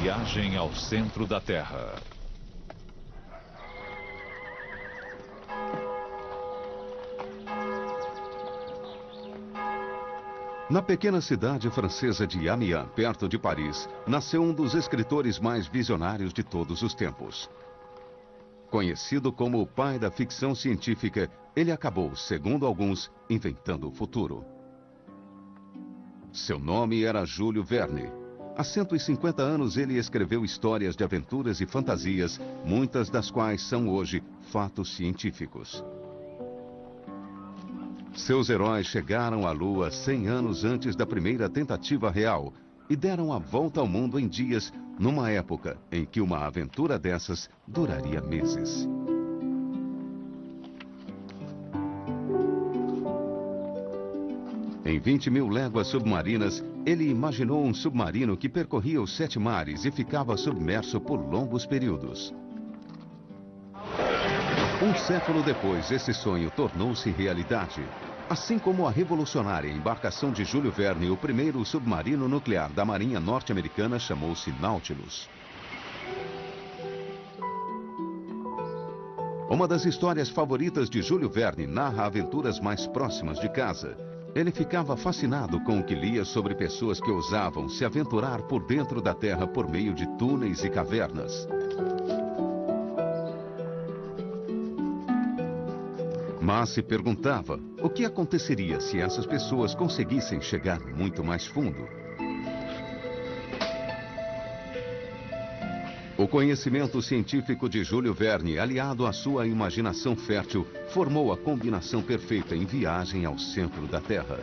Viagem ao centro da Terra. Na pequena cidade francesa de Amiens, perto de Paris, nasceu um dos escritores mais visionários de todos os tempos. Conhecido como o pai da ficção científica, ele acabou, segundo alguns, inventando o futuro. Seu nome era Júlio Verne. Há 150 anos ele escreveu histórias de aventuras e fantasias, muitas das quais são hoje fatos científicos. Seus heróis chegaram à Lua 100 anos antes da primeira tentativa real e deram a volta ao mundo em dias, numa época em que uma aventura dessas duraria meses. Em 20.000 léguas submarinas, ele imaginou um submarino que percorria os 7 mares e ficava submerso por longos períodos. Um século depois, esse sonho tornou-se realidade. Assim como a revolucionária embarcação de Júlio Verne, o primeiro submarino nuclear da Marinha Norte-Americana chamou-se Nautilus. Uma das histórias favoritas de Júlio Verne narra aventuras mais próximas de casa. Ele ficava fascinado com o que lia sobre pessoas que ousavam se aventurar por dentro da Terra por meio de túneis e cavernas. Mas se perguntava o que aconteceria se essas pessoas conseguissem chegar muito mais fundo. O conhecimento científico de Júlio Verne, aliado à sua imaginação fértil, formou a combinação perfeita em Viagem ao Centro da Terra.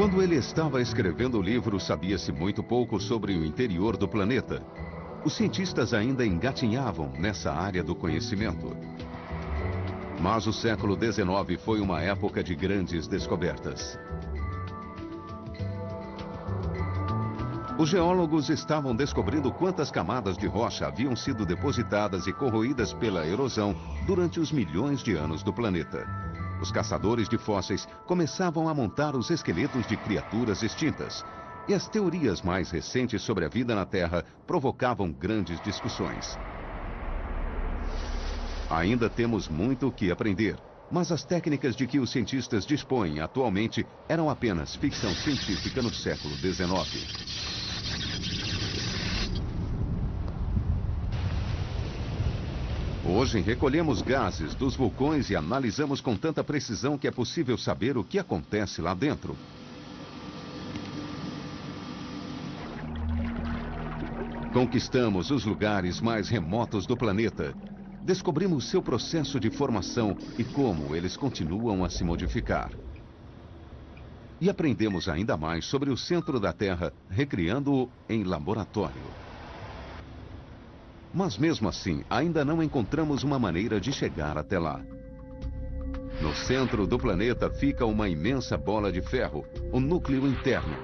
Quando ele estava escrevendo o livro, sabia-se muito pouco sobre o interior do planeta. Os cientistas ainda engatinhavam nessa área do conhecimento. Mas o século XIX foi uma época de grandes descobertas. Os geólogos estavam descobrindo quantas camadas de rocha haviam sido depositadas e corroídas pela erosão durante os milhões de anos do planeta. Os caçadores de fósseis começavam a montar os esqueletos de criaturas extintas. E as teorias mais recentes sobre a vida na Terra provocavam grandes discussões. Ainda temos muito o que aprender, mas as técnicas de que os cientistas dispõem atualmente eram apenas ficção científica no século XIX. Hoje recolhemos gases dos vulcões e analisamos com tanta precisão que é possível saber o que acontece lá dentro. Conquistamos os lugares mais remotos do planeta. Descobrimos seu processo de formação e como eles continuam a se modificar. E aprendemos ainda mais sobre o centro da Terra, recriando-o em laboratório. Mas mesmo assim, ainda não encontramos uma maneira de chegar até lá. No centro do planeta fica uma imensa bola de ferro, o núcleo interno.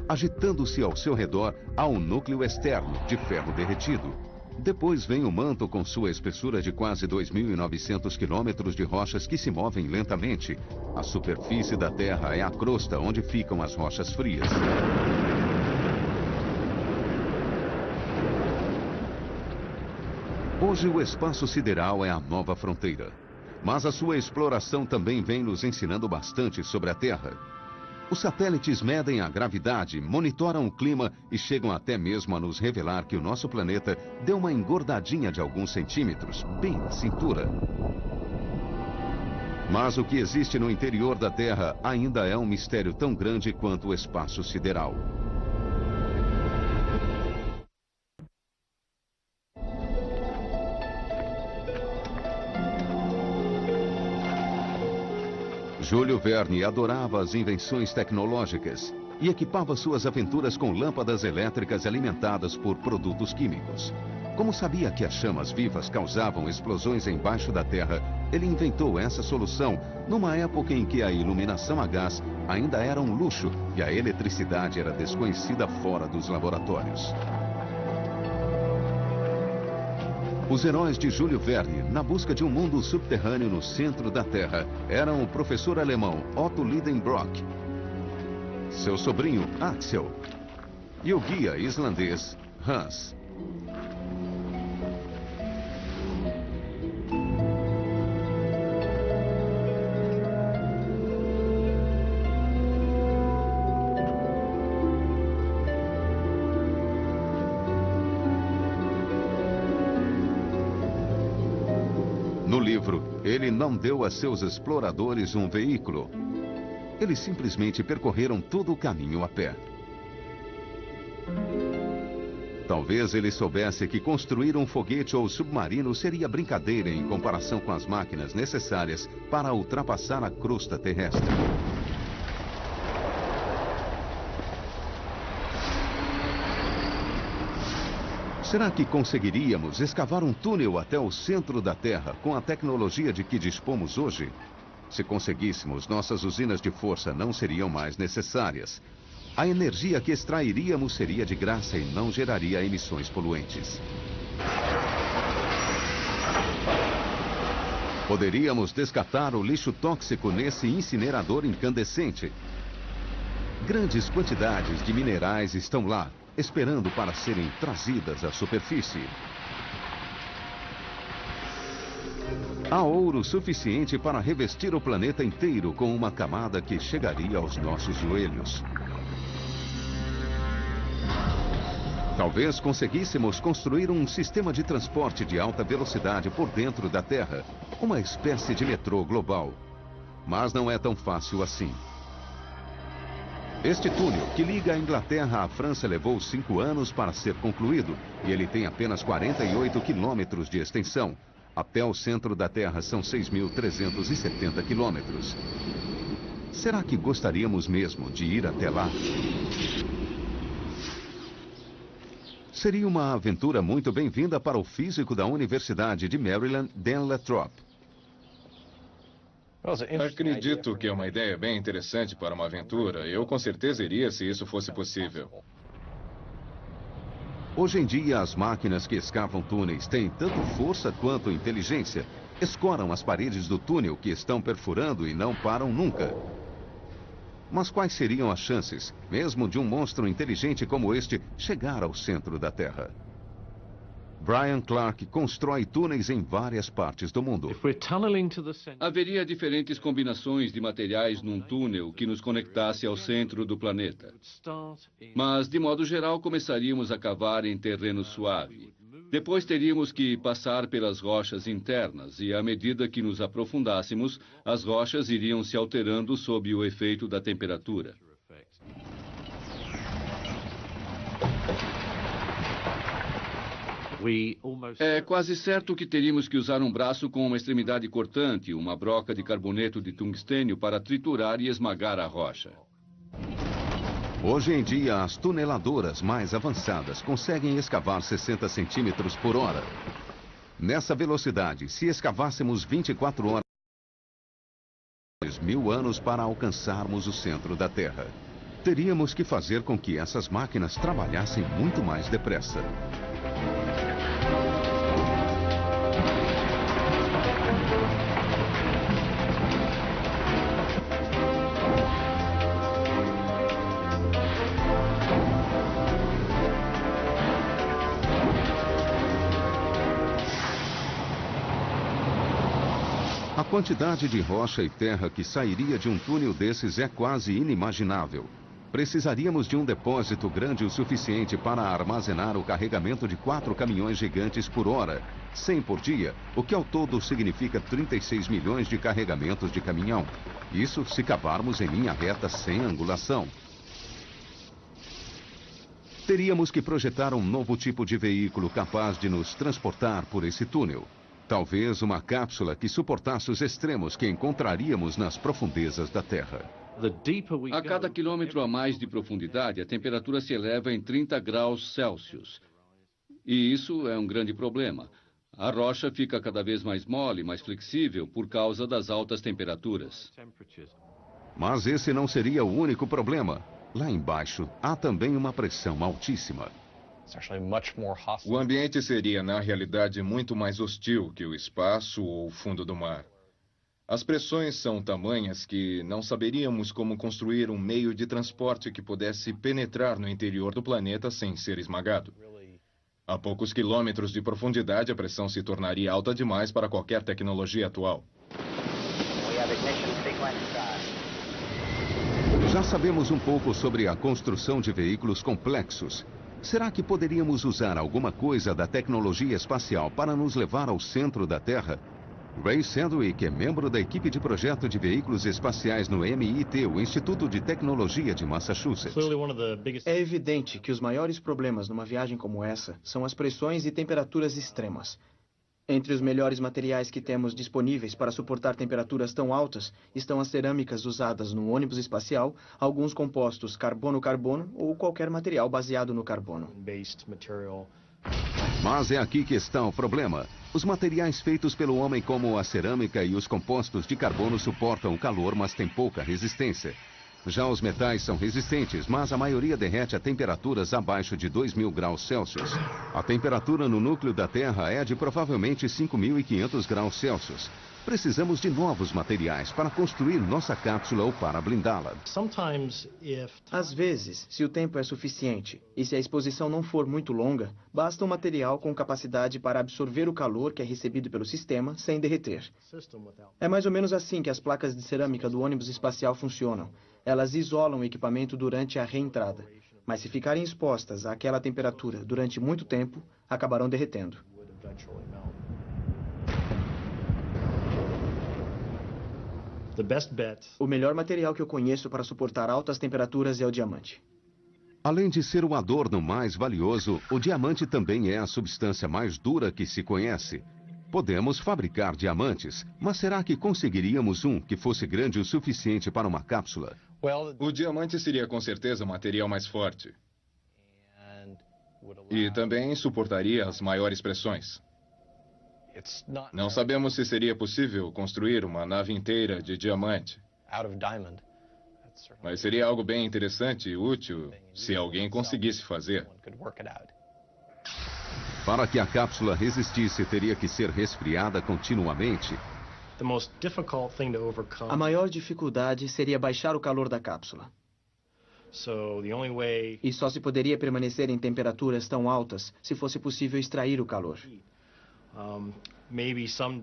Agitando-se ao seu redor, há um núcleo externo, de ferro derretido. Depois vem o manto com sua espessura de quase 2.900 quilômetros de rochas que se movem lentamente. A superfície da Terra é a crosta onde ficam as rochas frias. Hoje o espaço sideral é a nova fronteira, mas a sua exploração também vem nos ensinando bastante sobre a Terra. Os satélites medem a gravidade, monitoram o clima e chegam até mesmo a nos revelar que o nosso planeta deu uma engordadinha de alguns centímetros, bem na cintura. Mas o que existe no interior da Terra ainda é um mistério tão grande quanto o espaço sideral. Júlio Verne adorava as invenções tecnológicas e equipava suas aventuras com lâmpadas elétricas alimentadas por produtos químicos. Como sabia que as chamas vivas causavam explosões embaixo da Terra, ele inventou essa solução numa época em que a iluminação a gás ainda era um luxo e a eletricidade era desconhecida fora dos laboratórios. Os heróis de Júlio Verne, na busca de um mundo subterrâneo no centro da Terra, eram o professor alemão Otto Lidenbrock, seu sobrinho Axel e o guia islandês Hans. No livro, ele não deu a seus exploradores um veículo. Eles simplesmente percorreram todo o caminho a pé. Talvez ele soubesse que construir um foguete ou submarino seria brincadeira em comparação com as máquinas necessárias para ultrapassar a crosta terrestre. Será que conseguiríamos escavar um túnel até o centro da Terra com a tecnologia de que dispomos hoje? Se conseguíssemos, nossas usinas de força não seriam mais necessárias. A energia que extrairíamos seria de graça e não geraria emissões poluentes. Poderíamos descartar o lixo tóxico nesse incinerador incandescente. Grandes quantidades de minerais estão lá, esperando para serem trazidas à superfície. Há ouro suficiente para revestir o planeta inteiro com uma camada que chegaria aos nossos joelhos. Talvez conseguíssemos construir um sistema de transporte de alta velocidade por dentro da Terra, uma espécie de metrô global. Mas não é tão fácil assim. Este túnel, que liga a Inglaterra à França, levou 5 anos para ser concluído e ele tem apenas 48 quilômetros de extensão. Até o centro da Terra são 6.370 quilômetros. Será que gostaríamos mesmo de ir até lá? Seria uma aventura muito bem-vinda para o físico da Universidade de Maryland, Dan Lathrop. Acredito que é uma ideia bem interessante para uma aventura. Eu com certeza iria se isso fosse possível. Hoje em dia, as máquinas que escavam túneis têm tanto força quanto inteligência. Escoram as paredes do túnel que estão perfurando e não param nunca. Mas quais seriam as chances, mesmo de um monstro inteligente como este, chegar ao centro da Terra? Brian Clark constrói túneis em várias partes do mundo. Haveria diferentes combinações de materiais num túnel que nos conectasse ao centro do planeta. Mas, de modo geral, começaríamos a cavar em terreno suave. Depois teríamos que passar pelas rochas internas e, à medida que nos aprofundássemos, as rochas iriam se alterando sob o efeito da temperatura. É quase certo que teríamos que usar um braço com uma extremidade cortante, uma broca de carboneto de tungstênio para triturar e esmagar a rocha. Hoje em dia, as tuneladoras mais avançadas conseguem escavar 60 centímetros por hora. Nessa velocidade, se escavássemos 24 horas, 1000 anos para alcançarmos o centro da Terra. Teríamos que fazer com que essas máquinas trabalhassem muito mais depressa. A quantidade de rocha e terra que sairia de um túnel desses é quase inimaginável. Precisaríamos de um depósito grande o suficiente para armazenar o carregamento de 4 caminhões gigantes por hora, 100 por dia, o que ao todo significa 36 milhões de carregamentos de caminhão. Isso se cavarmos em linha reta sem angulação. Teríamos que projetar um novo tipo de veículo capaz de nos transportar por esse túnel. Talvez uma cápsula que suportasse os extremos que encontraríamos nas profundezas da Terra. A cada quilômetro a mais de profundidade, a temperatura se eleva em 30 graus Celsius. E isso é um grande problema. A rocha fica cada vez mais mole, mais flexível, por causa das altas temperaturas. Mas esse não seria o único problema. Lá embaixo, há também uma pressão altíssima. O ambiente seria, na realidade, muito mais hostil que o espaço ou o fundo do mar. As pressões são tamanhas que não saberíamos como construir um meio de transporte que pudesse penetrar no interior do planeta sem ser esmagado. A poucos quilômetros de profundidade, a pressão se tornaria alta demais para qualquer tecnologia atual. Já sabemos um pouco sobre a construção de veículos complexos. Será que poderíamos usar alguma coisa da tecnologia espacial para nos levar ao centro da Terra? Ray Sandwick é membro da equipe de projeto de veículos espaciais no MIT, o Instituto de Tecnologia de Massachusetts. É evidente que os maiores problemas numa viagem como essa são as pressões e temperaturas extremas. Entre os melhores materiais que temos disponíveis para suportar temperaturas tão altas estão as cerâmicas usadas no ônibus espacial, alguns compostos carbono-carbono ou qualquer material baseado no carbono. Mas é aqui que está o problema. Os materiais feitos pelo homem, como a cerâmica e os compostos de carbono, suportam o calor, mas têm pouca resistência. Já os metais são resistentes, mas a maioria derrete a temperaturas abaixo de 2.000 graus Celsius. A temperatura no núcleo da Terra é de provavelmente 5.500 graus Celsius. Precisamos de novos materiais para construir nossa cápsula ou para blindá-la. Às vezes, se o tempo é suficiente e se a exposição não for muito longa, basta um material com capacidade para absorver o calor que é recebido pelo sistema sem derreter. É mais ou menos assim que as placas de cerâmica do ônibus espacial funcionam. Elas isolam o equipamento durante a reentrada, mas se ficarem expostas àquela temperatura durante muito tempo, acabarão derretendo. O melhor material que eu conheço para suportar altas temperaturas é o diamante. Além de ser o adorno mais valioso, o diamante também é a substância mais dura que se conhece. Podemos fabricar diamantes, mas será que conseguiríamos um que fosse grande o suficiente para uma cápsula? O diamante seria com certeza o material mais forte. E também suportaria as maiores pressões. Não sabemos se seria possível construir uma nave inteira de diamante. Mas seria algo bem interessante e útil se alguém conseguisse fazer. Para que a cápsula resistisse, teria que ser resfriada continuamente. A maior dificuldade seria baixar o calor da cápsula. E só se poderia permanecer em temperaturas tão altas se fosse possível extrair o calor.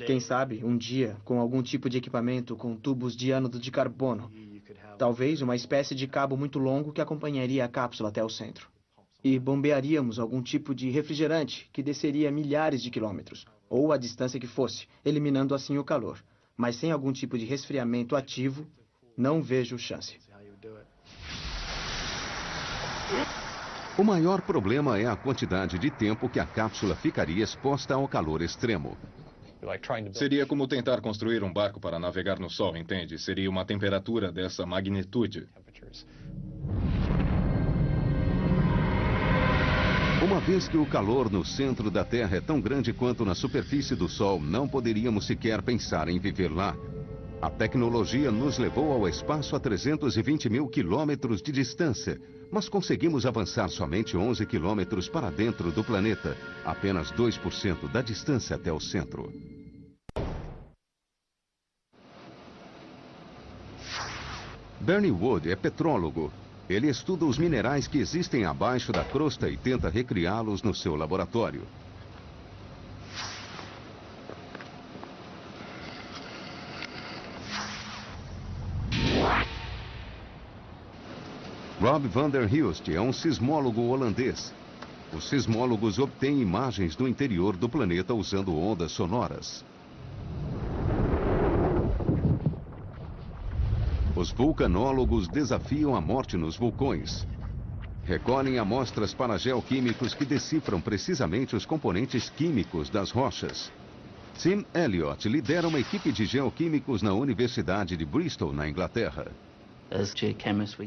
Quem sabe, um dia, com algum tipo de equipamento com tubos de ânodo de carbono. Talvez uma espécie de cabo muito longo que acompanharia a cápsula até o centro. E bombearíamos algum tipo de refrigerante que desceria milhares de quilômetros, ou a distância que fosse, eliminando assim o calor. Mas sem algum tipo de resfriamento ativo, não vejo chance. O maior problema é a quantidade de tempo que a cápsula ficaria exposta ao calor extremo. Seria como tentar construir um barco para navegar no Sol, entende? Seria uma temperatura dessa magnitude. Uma vez que o calor no centro da Terra é tão grande quanto na superfície do Sol, não poderíamos sequer pensar em viver lá. A tecnologia nos levou ao espaço a 320 mil quilômetros de distância, mas conseguimos avançar somente 11 quilômetros para dentro do planeta, apenas 2% da distância até o centro. Bernie Wood é petrólogo. Ele estuda os minerais que existem abaixo da crosta e tenta recriá-los no seu laboratório. Rob van der Hilst é um sismólogo holandês. Os sismólogos obtêm imagens do interior do planeta usando ondas sonoras. Os vulcanólogos desafiam a morte nos vulcões. Recolhem amostras para geoquímicos que decifram precisamente os componentes químicos das rochas. Tim Elliott lidera uma equipe de geoquímicos na Universidade de Bristol, na Inglaterra.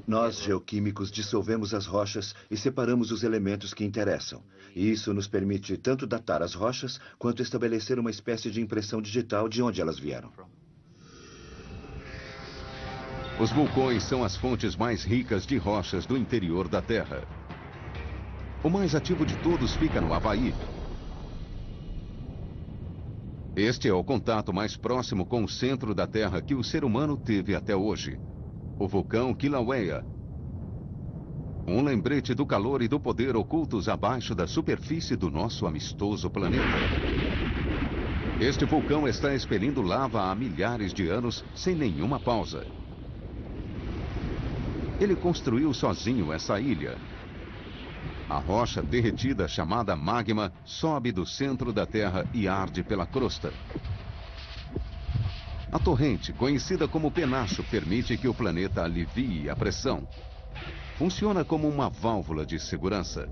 Nós, geoquímicos, dissolvemos as rochas e separamos os elementos que interessam. E isso nos permite tanto datar as rochas, quanto estabelecer uma espécie de impressão digital de onde elas vieram. Os vulcões são as fontes mais ricas de rochas do interior da Terra. O mais ativo de todos fica no Havaí. Este é o contato mais próximo com o centro da Terra que o ser humano teve até hoje. O vulcão Kilauea. Um lembrete do calor e do poder ocultos abaixo da superfície do nosso amistoso planeta. Este vulcão está expelindo lava há milhares de anos sem nenhuma pausa. Ele construiu sozinho essa ilha. A rocha derretida chamada magma sobe do centro da Terra e arde pela crosta. A torrente, conhecida como penacho, permite que o planeta alivie a pressão. Funciona como uma válvula de segurança.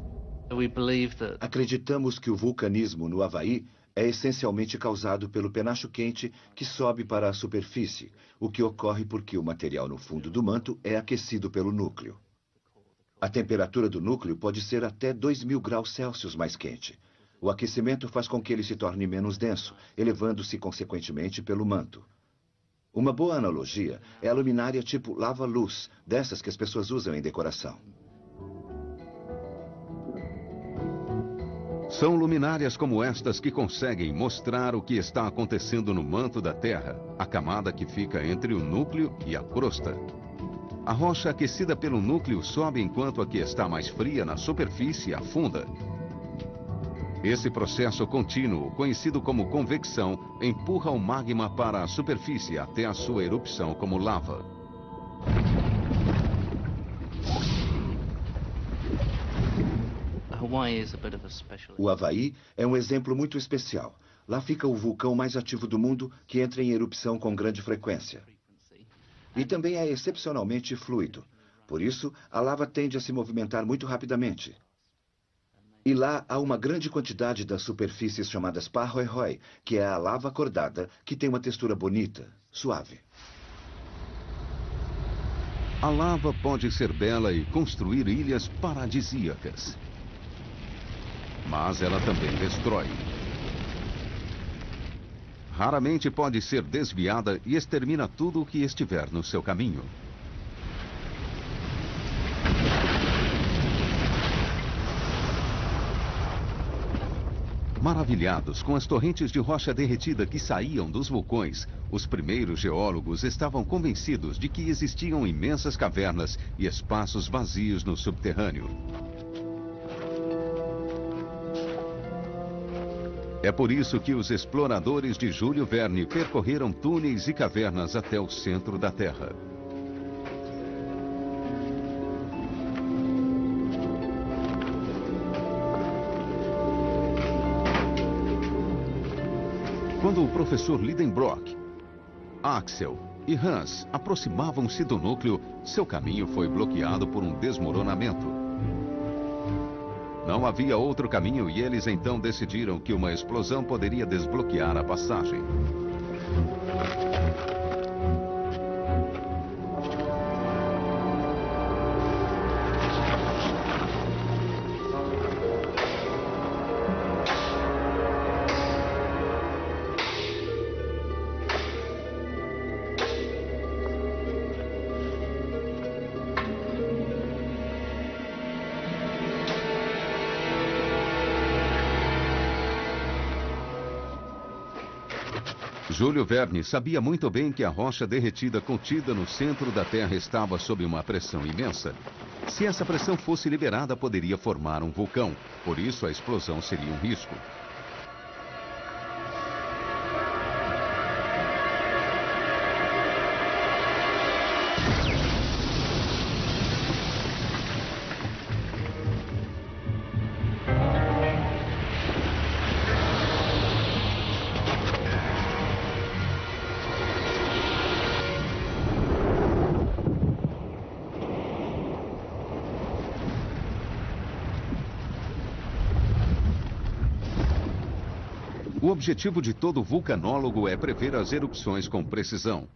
Acreditamos que o vulcanismo no Havaí é essencialmente causado pelo penacho quente que sobe para a superfície, o que ocorre porque o material no fundo do manto é aquecido pelo núcleo. A temperatura do núcleo pode ser até 2.000 graus Celsius mais quente. O aquecimento faz com que ele se torne menos denso, elevando-se consequentemente pelo manto. Uma boa analogia é a luminária tipo lava-luz, dessas que as pessoas usam em decoração. São luminárias como estas que conseguem mostrar o que está acontecendo no manto da Terra, a camada que fica entre o núcleo e a crosta. A rocha aquecida pelo núcleo sobe enquanto a que está mais fria na superfície afunda. Esse processo contínuo, conhecido como convecção, empurra o magma para a superfície até a sua erupção como lava. O Havaí é um exemplo muito especial. Lá fica o vulcão mais ativo do mundo, que entra em erupção com grande frequência. E também é excepcionalmente fluido. Por isso, a lava tende a se movimentar muito rapidamente. E lá há uma grande quantidade das superfícies chamadas Pahoehoe, que é a lava acordada, que tem uma textura bonita, suave. A lava pode ser bela e construir ilhas paradisíacas. Mas ela também destrói. Raramente pode ser desviada e extermina tudo o que estiver no seu caminho. Maravilhados com as torrentes de rocha derretida que saíam dos vulcões, os primeiros geólogos estavam convencidos de que existiam imensas cavernas e espaços vazios no subterrâneo. É por isso que os exploradores de Júlio Verne percorreram túneis e cavernas até o centro da Terra. Quando o professor Lidenbrock, Axel e Hans aproximavam-se do núcleo, seu caminho foi bloqueado por um desmoronamento. Não havia outro caminho e eles então decidiram que uma explosão poderia desbloquear a passagem. Júlio Verne sabia muito bem que a rocha derretida contida no centro da Terra estava sob uma pressão imensa. Se essa pressão fosse liberada, poderia formar um vulcão. Por isso, a explosão seria um risco. O objetivo de todo vulcanólogo é prever as erupções com precisão.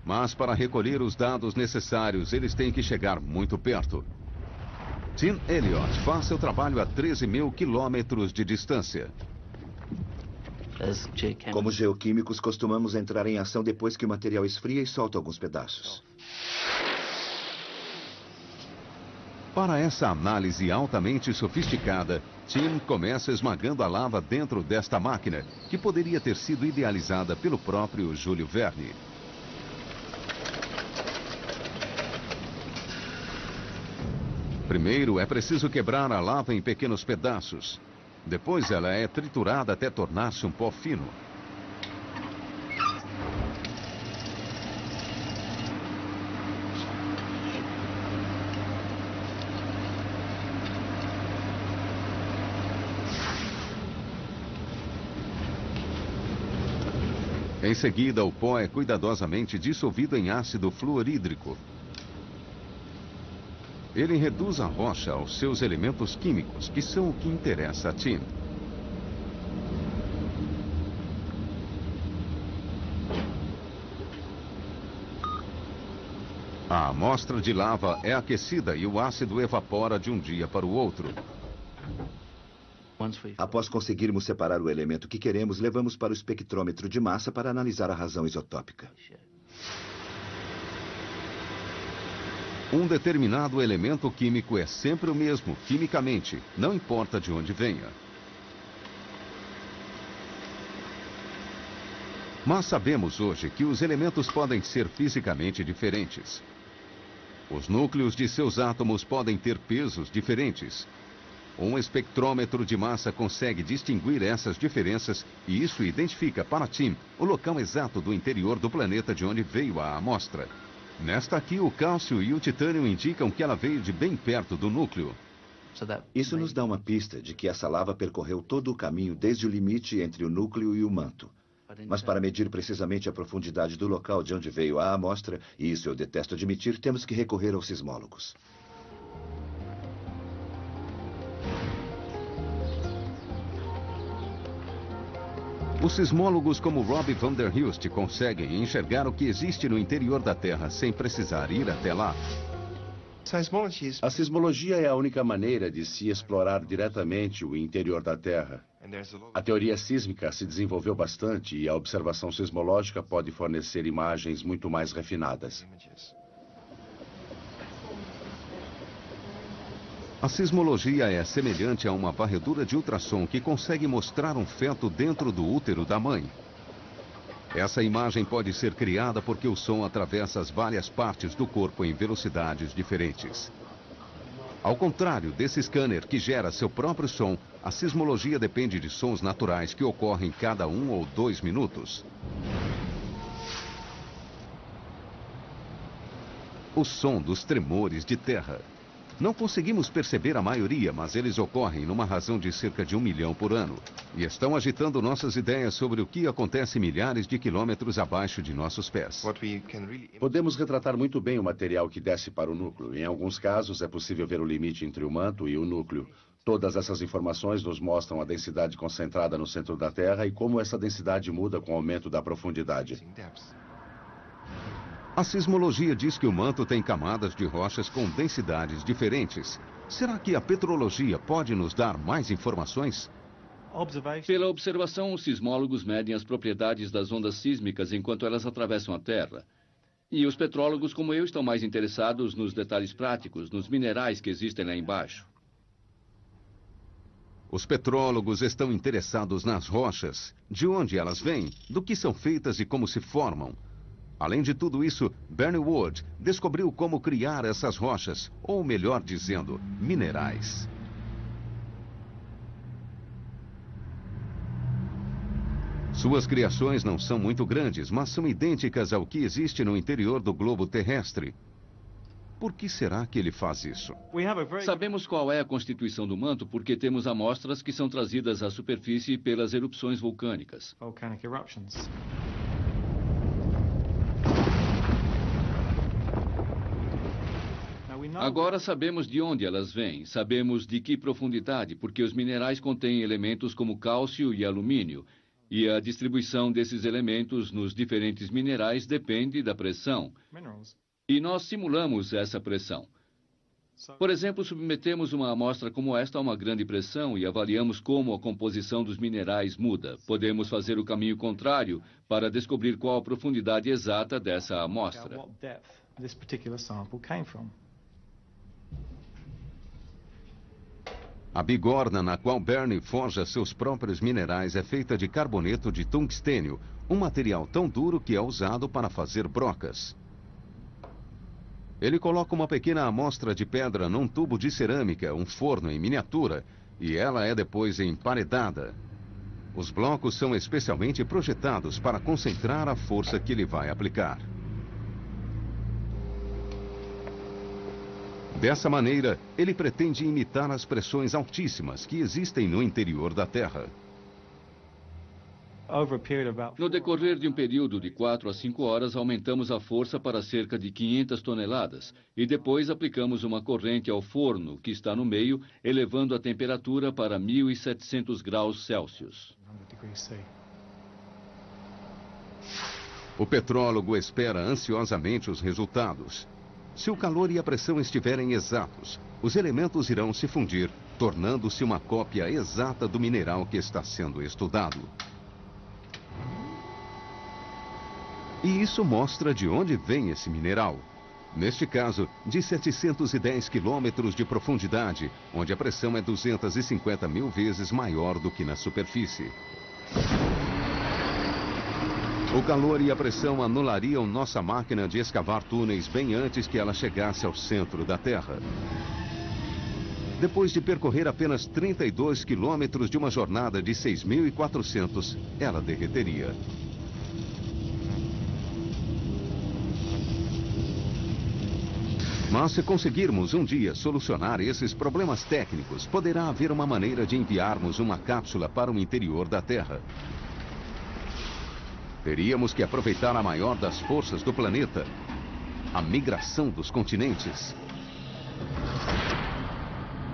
Mas para recolher os dados necessários, eles têm que chegar muito perto. Tim Elliott faz seu trabalho a 13 mil quilômetros de distância. Como geoquímicos, costumamos entrar em ação depois que o material esfria e solta alguns pedaços. Para essa análise altamente sofisticada, Tim começa esmagando a lava dentro desta máquina, que poderia ter sido idealizada pelo próprio Júlio Verne. Primeiro, é preciso quebrar a lava em pequenos pedaços. Depois, ela é triturada até tornar-se um pó fino. Em seguida, o pó é cuidadosamente dissolvido em ácido fluorídrico. Ele reduz a rocha aos seus elementos químicos, que são o que interessa a Tim. A amostra de lava é aquecida e o ácido evapora de um dia para o outro. Após conseguirmos separar o elemento que queremos, levamos para o espectrômetro de massa para analisar a razão isotópica. Um determinado elemento químico é sempre o mesmo, quimicamente, não importa de onde venha. Mas sabemos hoje que os elementos podem ser fisicamente diferentes. Os núcleos de seus átomos podem ter pesos diferentes. Um espectrômetro de massa consegue distinguir essas diferenças e isso identifica para Tim o local exato do interior do planeta de onde veio a amostra. Nesta aqui, o cálcio e o titânio indicam que ela veio de bem perto do núcleo. Isso nos dá uma pista de que essa lava percorreu todo o caminho desde o limite entre o núcleo e o manto. Mas para medir precisamente a profundidade do local de onde veio a amostra, e isso eu detesto admitir, temos que recorrer aos sismólogos. Os sismólogos como Rob van der Hulst conseguem enxergar o que existe no interior da Terra sem precisar ir até lá. A sismologia é a única maneira de se explorar diretamente o interior da Terra. A teoria sísmica se desenvolveu bastante e a observação sismológica pode fornecer imagens muito mais refinadas. A sismologia é semelhante a uma varredura de ultrassom que consegue mostrar um feto dentro do útero da mãe. Essa imagem pode ser criada porque o som atravessa as várias partes do corpo em velocidades diferentes. Ao contrário desse scanner que gera seu próprio som, a sismologia depende de sons naturais que ocorrem cada 1 ou 2 minutos. O som dos tremores de terra. Não conseguimos perceber a maioria, mas eles ocorrem numa razão de cerca de 1 milhão por ano. E estão agitando nossas ideias sobre o que acontece milhares de quilômetros abaixo de nossos pés. Podemos retratar muito bem o material que desce para o núcleo. Em alguns casos, é possível ver o limite entre o manto e o núcleo. Todas essas informações nos mostram a densidade concentrada no centro da Terra e como essa densidade muda com o aumento da profundidade. A sismologia diz que o manto tem camadas de rochas com densidades diferentes. Será que a petrologia pode nos dar mais informações? Pela observação, os sismólogos medem as propriedades das ondas sísmicas enquanto elas atravessam a Terra. E os petrólogos, como eu, estão mais interessados nos detalhes práticos, nos minerais que existem lá embaixo. Os petrólogos estão interessados nas rochas, de onde elas vêm, do que são feitas e como se formam. Além de tudo isso, Bernie Wood descobriu como criar essas rochas, ou melhor dizendo, minerais. Suas criações não são muito grandes, mas são idênticas ao que existe no interior do globo terrestre. Por que será que ele faz isso? Sabemos qual é a constituição do manto porque temos amostras que são trazidas à superfície pelas erupções vulcânicas. Agora sabemos de onde elas vêm, sabemos de que profundidade, porque os minerais contêm elementos como cálcio e alumínio, E a distribuição desses elementos nos diferentes minerais depende da pressão. E nós simulamos essa pressão. Por exemplo, submetemos uma amostra como esta a uma grande pressão e avaliamos como a composição dos minerais muda. Podemos fazer o caminho contrário para descobrir qual a profundidade exata dessa amostra. A bigorna na qual Bernie forja seus próprios minerais é feita de carboneto de tungstênio, um material tão duro que é usado para fazer brocas. Ele coloca uma pequena amostra de pedra num tubo de cerâmica, um forno em miniatura, e ela é depois emparedada. Os blocos são especialmente projetados para concentrar a força que ele vai aplicar. Dessa maneira, ele pretende imitar as pressões altíssimas que existem no interior da Terra. No decorrer de um período de 4 a 5 horas, aumentamos a força para cerca de 500 toneladas e depois aplicamos uma corrente ao forno que está no meio, elevando a temperatura para 1.700 graus Celsius. O petrólogo espera ansiosamente os resultados. Se o calor e a pressão estiverem exatos, os elementos irão se fundir, tornando-se uma cópia exata do mineral que está sendo estudado. E isso mostra de onde vem esse mineral. Neste caso, de 710 quilômetros de profundidade, onde a pressão é 250 mil vezes maior do que na superfície. O calor e a pressão anulariam nossa máquina de escavar túneis bem antes que ela chegasse ao centro da Terra. Depois de percorrer apenas 32 quilômetros de uma jornada de 6.400, ela derreteria. Mas se conseguirmos um dia solucionar esses problemas técnicos, poderá haver uma maneira de enviarmos uma cápsula para o interior da Terra. Teríamos que aproveitar a maior das forças do planeta, a migração dos continentes.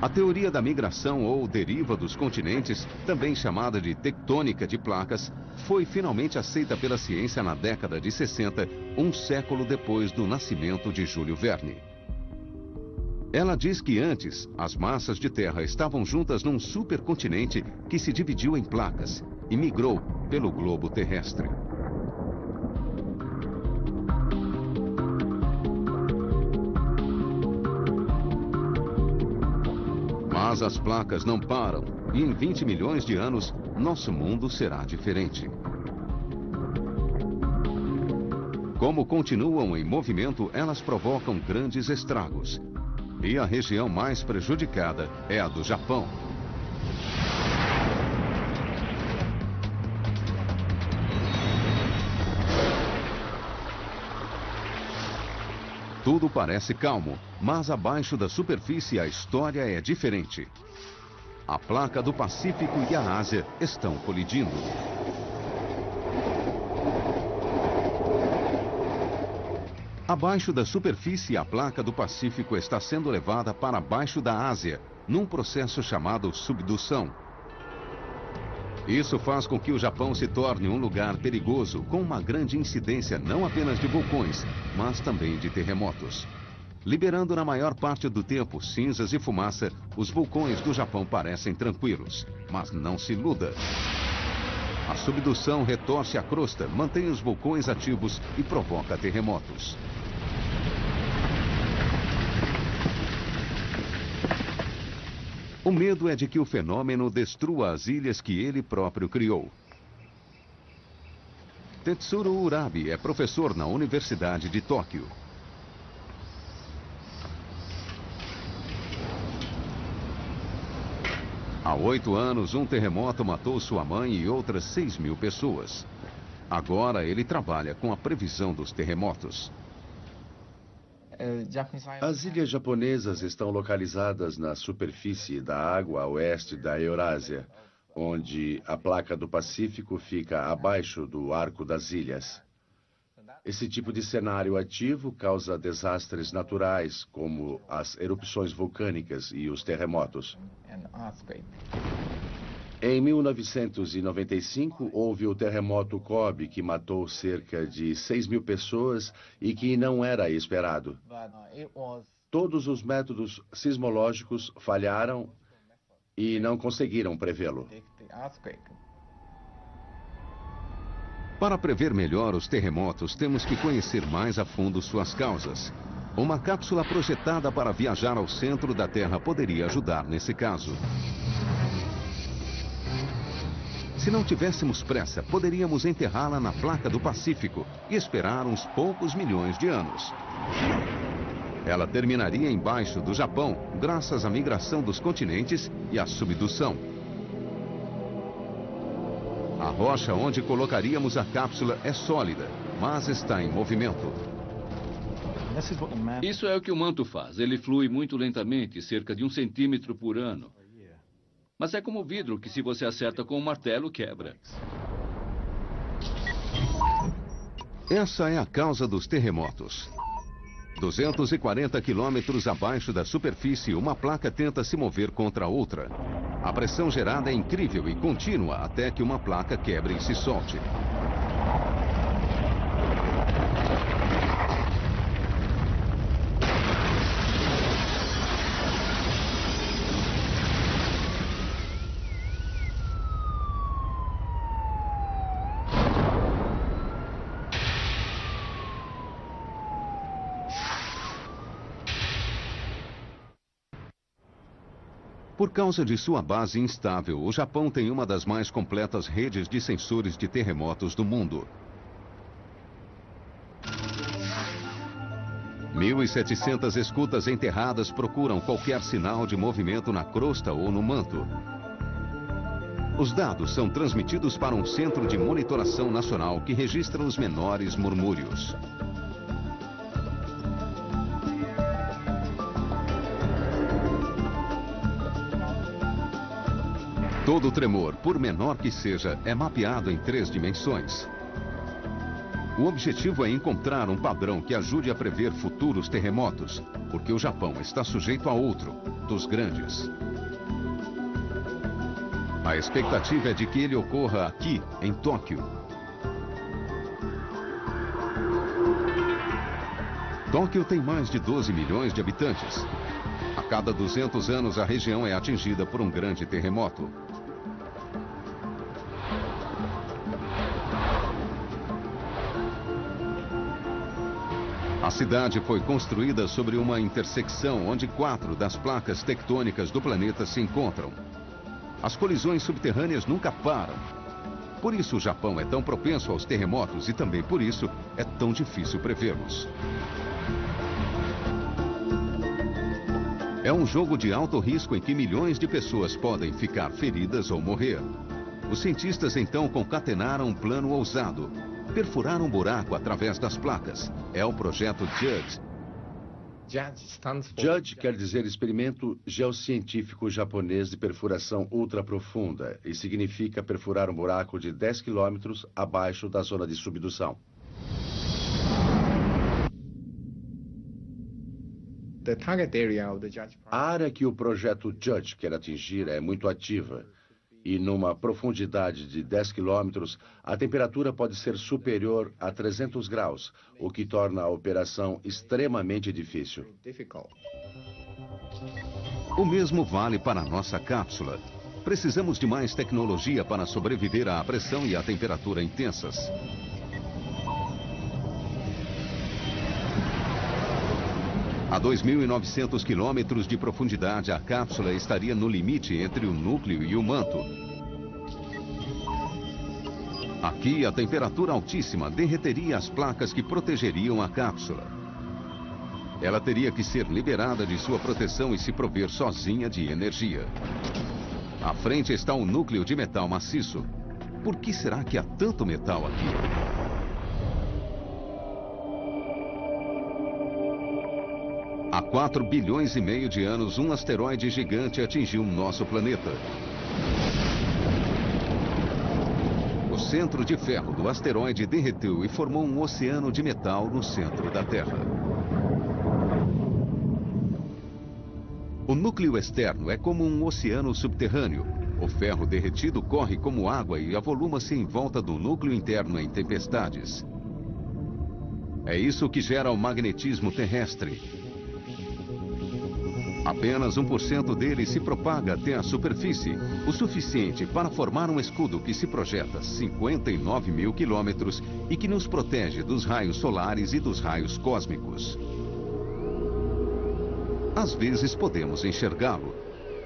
A teoria da migração ou deriva dos continentes, também chamada de tectônica de placas, foi finalmente aceita pela ciência na década de 60, um século depois do nascimento de Júlio Verne. Ela diz que antes, as massas de terra estavam juntas num supercontinente que se dividiu em placas e migrou pelo globo terrestre. Mas as placas não param e em 20 milhões de anos, nosso mundo será diferente. Como continuam em movimento, elas provocam grandes estragos. E a região mais prejudicada é a do Japão. Tudo parece calmo, mas abaixo da superfície a história é diferente. A placa do Pacífico e a Ásia estão colidindo. Abaixo da superfície, a placa do Pacífico está sendo levada para baixo da Ásia, num processo chamado subdução. Isso faz com que o Japão se torne um lugar perigoso, com uma grande incidência não apenas de vulcões, mas também de terremotos. Liberando na maior parte do tempo cinzas e fumaça, os vulcões do Japão parecem tranquilos, mas não se iluda. A subdução retorce a crosta, mantém os vulcões ativos e provoca terremotos. O medo é de que o fenômeno destrua as ilhas que ele próprio criou. Tetsuro Urabe é professor na Universidade de Tóquio. Há 8 anos, um terremoto matou sua mãe e outras 6.000 pessoas. Agora ele trabalha com a previsão dos terremotos. As ilhas japonesas estão localizadas na superfície da água a oeste da Eurásia, onde a placa do Pacífico fica abaixo do Arco das Ilhas. Esse tipo de cenário ativo causa desastres naturais, como as erupções vulcânicas e os terremotos. Em 1995, houve o terremoto Kobe, que matou cerca de 6.000 pessoas e que não era esperado. Todos os métodos sismológicos falharam e não conseguiram prevê-lo. Para prever melhor os terremotos, temos que conhecer mais a fundo suas causas. Uma cápsula projetada para viajar ao centro da Terra poderia ajudar nesse caso. Se não tivéssemos pressa, poderíamos enterrá-la na placa do Pacífico e esperar uns poucos milhões de anos. Ela terminaria embaixo do Japão, graças à migração dos continentes e à subdução. A rocha onde colocaríamos a cápsula é sólida, mas está em movimento. Isso é o que o manto faz. Ele flui muito lentamente, cerca de 1 centímetro por ano. Mas é como vidro que, se você acerta com um martelo, quebra. Essa é a causa dos terremotos. 240 quilômetros abaixo da superfície, uma placa tenta se mover contra a outra. A pressão gerada é incrível e contínua até que uma placa quebre e se solte. Por causa de sua base instável, o Japão tem uma das mais completas redes de sensores de terremotos do mundo. 1.700 escutas enterradas procuram qualquer sinal de movimento na crosta ou no manto. Os dados são transmitidos para um centro de monitoração nacional que registra os menores murmúrios. Todo tremor, por menor que seja, é mapeado em 3 dimensões. O objetivo é encontrar um padrão que ajude a prever futuros terremotos, porque o Japão está sujeito a outro, dos grandes. A expectativa é de que ele ocorra aqui, em Tóquio. Tóquio tem mais de 12 milhões de habitantes. A cada 200 anos, a região é atingida por um grande terremoto. A cidade foi construída sobre uma intersecção onde 4 das placas tectônicas do planeta se encontram. As colisões subterrâneas nunca param. Por isso o Japão é tão propenso aos terremotos e também por isso é tão difícil prevê-los. É um jogo de alto risco em que milhões de pessoas podem ficar feridas ou morrer. Os cientistas então concatenaram um plano ousado. Perfurar um buraco através das placas. É o projeto JUDGE. JUDGE quer dizer Experimento Geocientífico Japonês de Perfuração Ultraprofunda e significa perfurar um buraco de 10 quilômetros abaixo da zona de subdução. A área que o projeto JUDGE quer atingir é muito ativa. E numa profundidade de 10 quilômetros, a temperatura pode ser superior a 300 graus, o que torna a operação extremamente difícil. O mesmo vale para a nossa cápsula. Precisamos de mais tecnologia para sobreviver à pressão e à temperatura intensas. A 2.900 quilômetros de profundidade, a cápsula estaria no limite entre o núcleo e o manto. Aqui, a temperatura altíssima derreteria as placas que protegeriam a cápsula. Ela teria que ser liberada de sua proteção e se prover sozinha de energia. À frente está um núcleo de metal maciço. Por que será que há tanto metal aqui? Há 4,5 bilhões de anos, um asteroide gigante atingiu nosso planeta. O centro de ferro do asteroide derreteu e formou um oceano de metal no centro da Terra. O núcleo externo é como um oceano subterrâneo. O ferro derretido corre como água e avoluma-se em volta do núcleo interno em tempestades. É isso que gera o magnetismo terrestre. Apenas 1% dele se propaga até a superfície, o suficiente para formar um escudo que se projeta 59 mil quilômetros e que nos protege dos raios solares e dos raios cósmicos. Às vezes podemos enxergá-lo.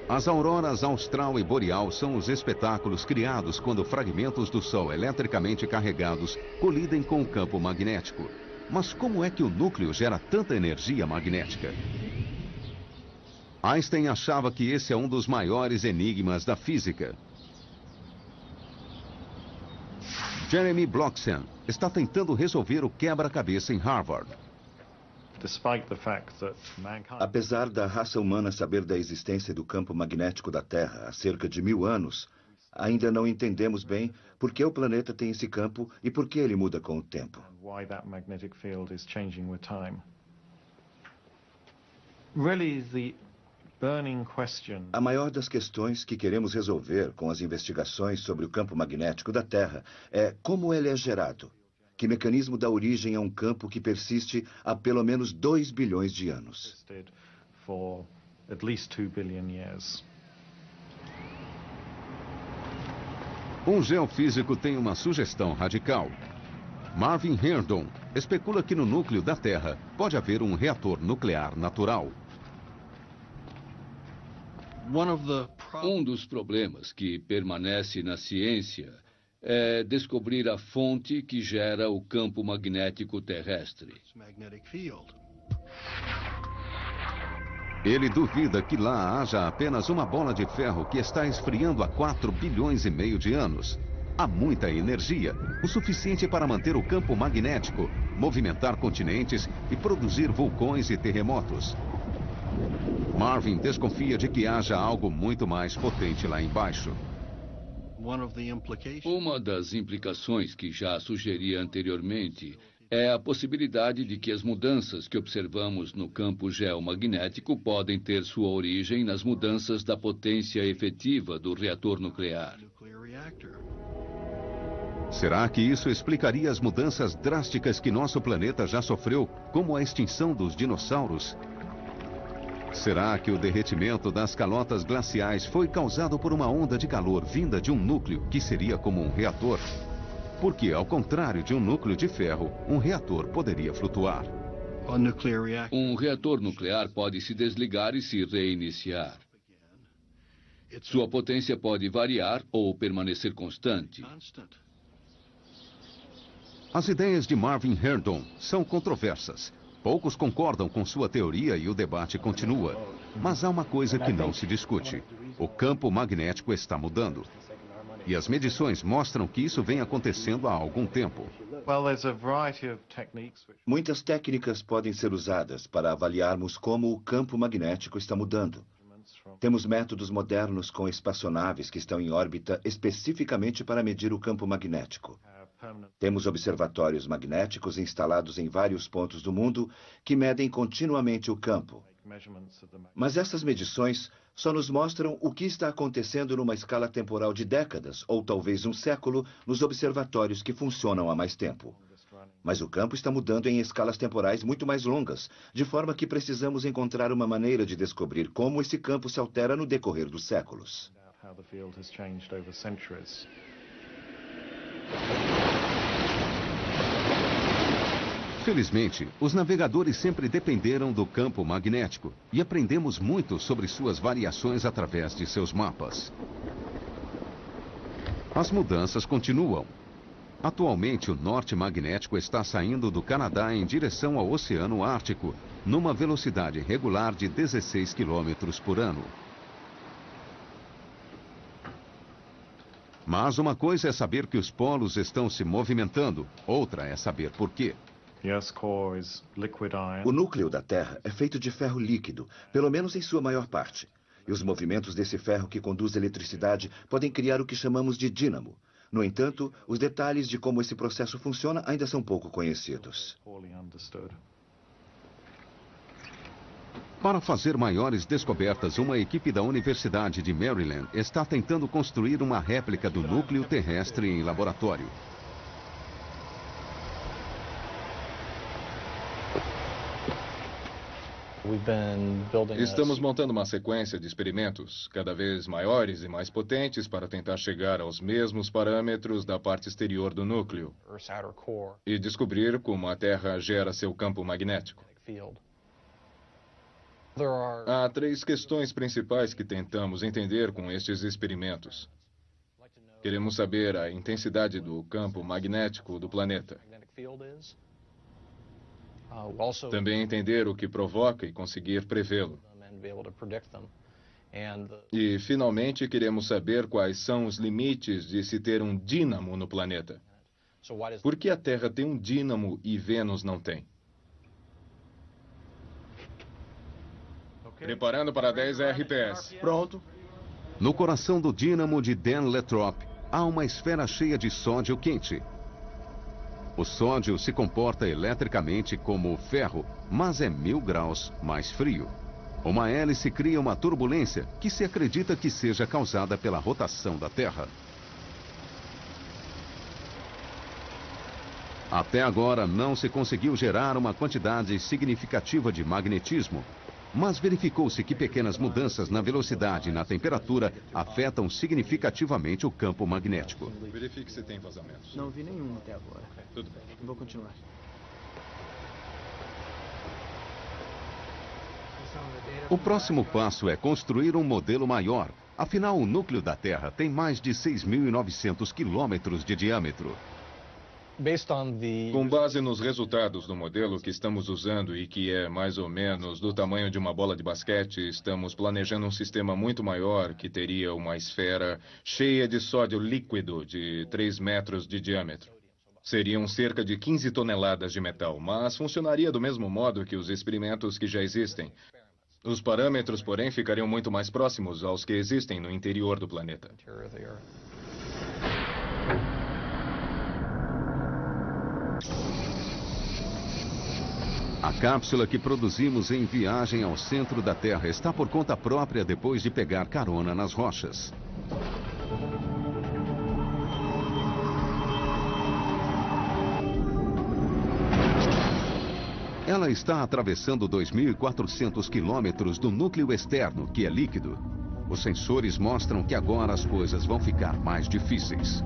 As auroras austral e boreal são os espetáculos criados quando fragmentos do Sol eletricamente carregados colidem com o campo magnético. Mas como é que o núcleo gera tanta energia magnética? Einstein achava que esse é um dos maiores enigmas da física. Jeremy Bloxham está tentando resolver o quebra-cabeça em Harvard. Apesar da raça humana saber da existência do campo magnético da Terra há cerca de 1000 anos, ainda não entendemos bem por que o planeta tem esse campo e por que ele muda com o tempo. A maior das questões que queremos resolver com as investigações sobre o campo magnético da Terra é como ele é gerado. Que mecanismo dá origem a um campo que persiste há pelo menos 2 bilhões de anos? Um geofísico tem uma sugestão radical. Marvin Herndon especula que no núcleo da Terra pode haver um reator nuclear natural. Um dos problemas que permanece na ciência é descobrir a fonte que gera o campo magnético terrestre. Ele duvida que lá haja apenas uma bola de ferro que está esfriando há 4 bilhões e meio de anos. Há muita energia, o suficiente para manter o campo magnético, movimentar continentes e produzir vulcões e terremotos. Marvin desconfia de que haja algo muito mais potente lá embaixo. Uma das implicações que já sugeri anteriormente é a possibilidade de que as mudanças que observamos no campo geomagnético podem ter sua origem nas mudanças da potência efetiva do reator nuclear. Será que isso explicaria as mudanças drásticas que nosso planeta já sofreu, como a extinção dos dinossauros? Será que o derretimento das calotas glaciais foi causado por uma onda de calor vinda de um núcleo que seria como um reator? Porque, ao contrário de um núcleo de ferro, um reator poderia flutuar. Um reator nuclear pode se desligar e se reiniciar. Sua potência pode variar ou permanecer constante. As ideias de Marvin Herndon são controversas. Poucos concordam com sua teoria e o debate continua. Mas há uma coisa que não se discute. O campo magnético está mudando. E as medições mostram que isso vem acontecendo há algum tempo. Muitas técnicas podem ser usadas para avaliarmos como o campo magnético está mudando. Temos métodos modernos com espaçonaves que estão em órbita especificamente para medir o campo magnético. Temos observatórios magnéticos instalados em vários pontos do mundo que medem continuamente o campo. Mas essas medições só nos mostram o que está acontecendo numa escala temporal de décadas, ou talvez um século, nos observatórios que funcionam há mais tempo. Mas o campo está mudando em escalas temporais muito mais longas, de forma que precisamos encontrar uma maneira de descobrir como esse campo se altera no decorrer dos séculos. Felizmente, os navegadores sempre dependeram do campo magnético e aprendemos muito sobre suas variações através de seus mapas. As mudanças continuam. Atualmente, o norte magnético está saindo do Canadá em direção ao Oceano Ártico, numa velocidade regular de 16 km por ano. Mas uma coisa é saber que os polos estão se movimentando, outra é saber por quê. O núcleo da Terra é feito de ferro líquido, pelo menos em sua maior parte. E os movimentos desse ferro que conduz eletricidade podem criar o que chamamos de dínamo. No entanto, os detalhes de como esse processo funciona ainda são pouco conhecidos. Para fazer maiores descobertas, uma equipe da Universidade de Maryland está tentando construir uma réplica do núcleo terrestre em laboratório. Estamos montando uma sequência de experimentos cada vez maiores e mais potentes para tentar chegar aos mesmos parâmetros da parte exterior do núcleo e descobrir como a Terra gera seu campo magnético. Há 3 questões principais que tentamos entender com estes experimentos. Queremos saber a intensidade do campo magnético do planeta. Também entender o que provoca e conseguir prevê-lo. E, finalmente, queremos saber quais são os limites de se ter um dínamo no planeta. Por que a Terra tem um dínamo e Vênus não tem? Preparando para 10 RPS. Pronto. No coração do dínamo de Dan Lathrop, há uma esfera cheia de sódio quente. O sódio se comporta eletricamente como o ferro, mas é 1000 graus mais frio. Uma hélice cria uma turbulência que se acredita que seja causada pela rotação da Terra. Até agora não se conseguiu gerar uma quantidade significativa de magnetismo, mas verificou-se que pequenas mudanças na velocidade e na temperatura afetam significativamente o campo magnético. Verifique se tem vazamentos. Não vi nenhum até agora. Tudo bem. Vou continuar. O próximo passo é construir um modelo maior. Afinal, o núcleo da Terra tem mais de 6.900 quilômetros de diâmetro. Com base nos resultados do modelo que estamos usando e que é mais ou menos do tamanho de uma bola de basquete, estamos planejando um sistema muito maior que teria uma esfera cheia de sódio líquido de 3 metros de diâmetro. Seriam cerca de 15 toneladas de metal, mas funcionaria do mesmo modo que os experimentos que já existem. Os parâmetros, porém, ficariam muito mais próximos aos que existem no interior do planeta. A cápsula que produzimos em viagem ao centro da Terra está por conta própria depois de pegar carona nas rochas. Ela está atravessando 2.400 quilômetros do núcleo externo, que é líquido. Os sensores mostram que agora as coisas vão ficar mais difíceis.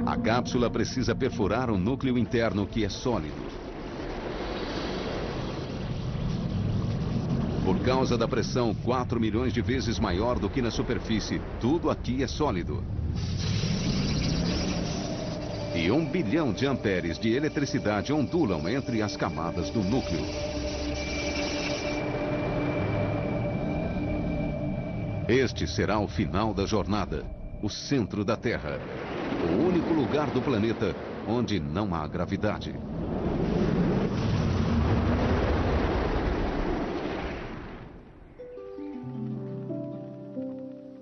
A cápsula precisa perfurar o núcleo interno, que é sólido. Por causa da pressão 4 milhões de vezes maior do que na superfície, tudo aqui é sólido. E 1 bilhão de amperes de eletricidade ondulam entre as camadas do núcleo. Este será o final da jornada, o centro da Terra. O único lugar do planeta onde não há gravidade.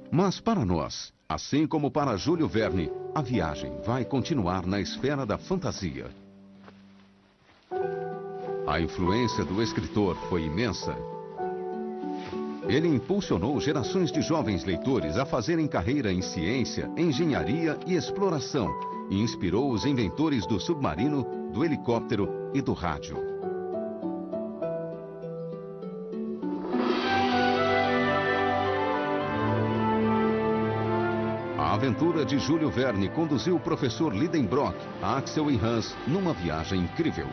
Mas para nós, assim como para Júlio Verne, a viagem vai continuar na esfera da fantasia. A influência do escritor foi imensa. Ele impulsionou gerações de jovens leitores a fazerem carreira em ciência, engenharia e exploração e inspirou os inventores do submarino, do helicóptero e do rádio. A aventura de Júlio Verne conduziu o professor Lidenbrock, Axel e Hans numa viagem incrível.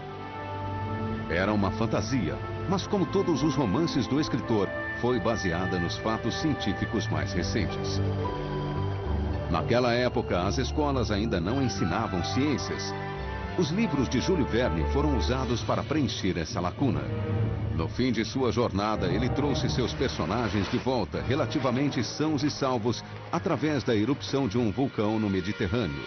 Era uma fantasia, mas como todos os romances do escritor, foi baseada nos fatos científicos mais recentes. Naquela época, as escolas ainda não ensinavam ciências. Os livros de Júlio Verne foram usados para preencher essa lacuna. No fim de sua jornada, ele trouxe seus personagens de volta, relativamente sãos e salvos, através da erupção de um vulcão no Mediterrâneo.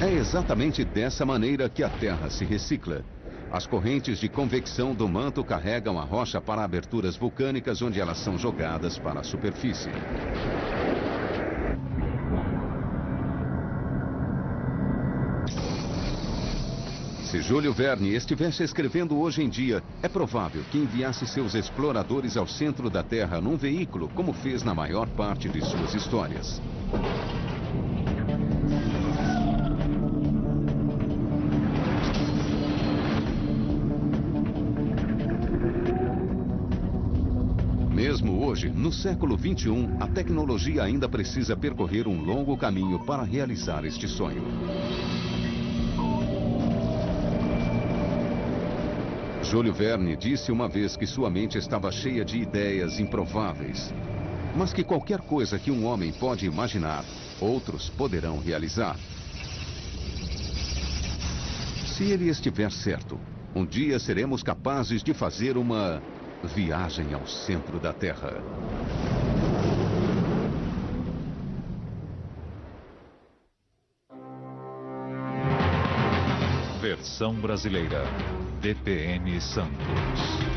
É exatamente dessa maneira que a Terra se recicla. As correntes de convecção do manto carregam a rocha para aberturas vulcânicas onde elas são jogadas para a superfície. Se Júlio Verne estivesse escrevendo hoje em dia, é provável que enviasse seus exploradores ao centro da Terra num veículo, como fez na maior parte de suas histórias. Mesmo hoje, no século XXI, a tecnologia ainda precisa percorrer um longo caminho para realizar este sonho. Júlio Verne disse uma vez que sua mente estava cheia de ideias improváveis, mas que qualquer coisa que um homem pode imaginar, outros poderão realizar. Se ele estiver certo, um dia seremos capazes de fazer uma viagem ao centro da Terra. Versão brasileira. DPM Santos.